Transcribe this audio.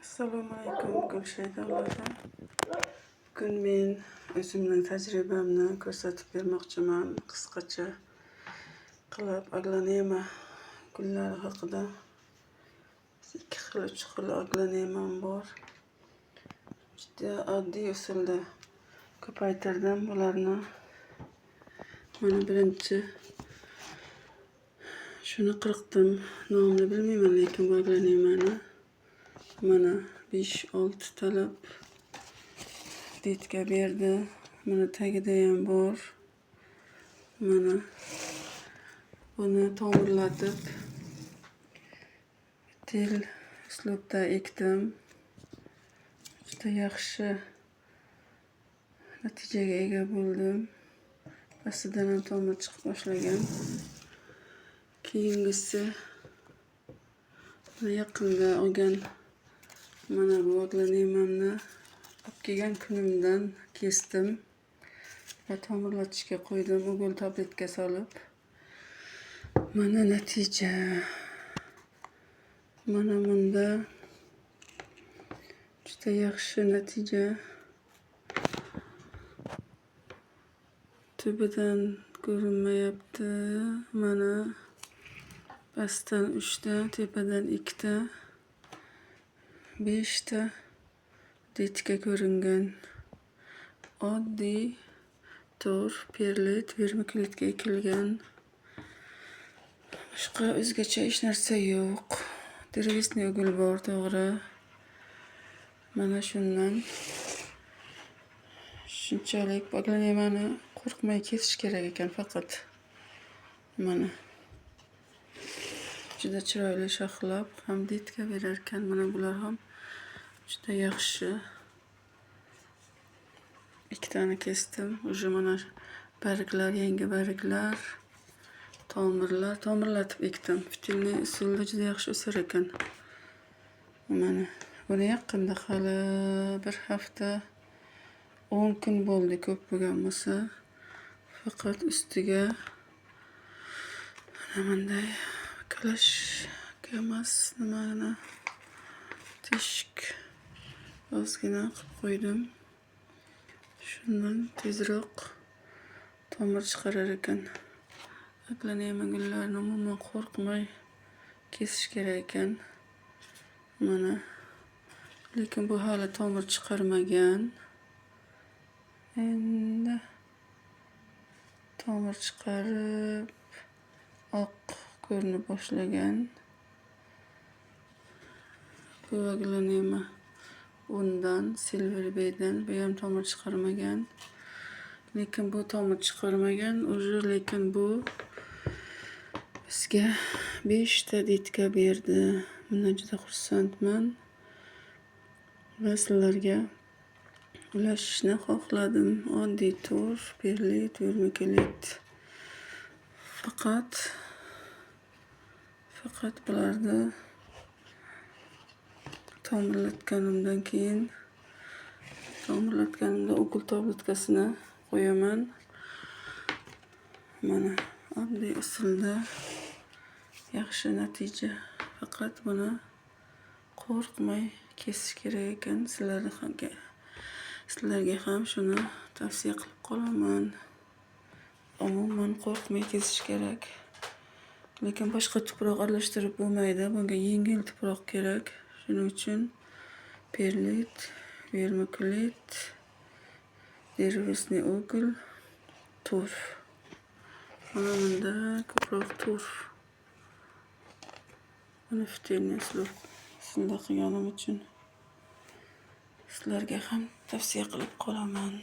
Assalomu alaykum Gulshay davlati. Bugun men o'zimning tajribamni ko'rsatib bermoqchiman. Qisqacha qilib aglonema gullari haqida. 2 xil, 3 xil aglonemam bor. Juda oddiy usulda ko'paytirdim bularni. Mana birinchi shuni qirqdim. Nomini bilmayman, lekin bu aglonemani mana 5-6 talab detka berdi. Mana tagida ham bor. Mana buni tomirlatib tel uslubda ekdim. Juda yaxshi natijaga ega bo'ldim. Astidan ham tomir chiqib boshlagan. Keyingisi yaqinda olgan mana bu aglonemamni olib kelgan kunimdan kesdim va tomirlatishga qo'ydim. Ugl tabletka solib. Mana natija. Mana bunda juda yaxshi natija. Tubidan ko'rinmayapti. Mana pastdan 3 ta, tepadan 2 ta, 5 ta detka ko'ringan. Oddiy to'r, perlit, vermikulitga ekilgan. Boshqa o'zgacha hech narsa yo'q. Drevesniy ugl bor, to'g'ri. Mana shundan shunchalik aglonemani qo'rqmay kesish kerak ekan faqat. Mana juda chiroyli shoxlab ham detka berar ekan. Mana bular ham juda yaxshi. 2 tani kesdim. Уже mana barglar, yangi barglar, tomirlar, tomirlatib ekdim. Fitilniy usulda juda yaxshi o'sar ekan. Mana buni yaqinda hali 1 hafta 10 kun bo'ldi, ko'p bo'lgan bo'lsa. Faqat ustiga mana bunday kalashka emas, nimani teshik ozgina qilib qo'ydim. Shundan tezroq tomir chiqarar ekan. Aglonema gullarini umuman qo'rqmay kesish kerak ekan. Mana lekin bu hali tomir chiqarmagan. Endi tomir chiqarib oq ko'rina boshlagan. Bu aglonema undan, Silver Bay'dan. Bu ham tomir chiqarmagan. Lekin bu tomir chiqarmagan. Lekin bu bizga 5 ta detka berdi. Bundan juda xursandman. Va sizlarga ulashishni xohladim. Oddiy to'r, perlit, vermikulit. Faqat bularni tomirlatganimda ugl tabletkasini qo'yaman. Mana oddiy usulda yaxshi natija. Faqat buni qo'rqmay kesish kerak ekan. Sizlarga ham shuni tavsiya qilib qolaman. Umuman qo'rqmay kesish kerak. Lekin boshqa tuproq aralashtirib bo'lmaydi. Bunga yengil tuproq kerak. Shuning uchun perlit, vermikulit, drevesniy ugl, to'r. Mana bunda ko'proq to'r. Buni fitilniy uslub shunda qilganim uchun sizlarga ham tavsiya qilib qolaman.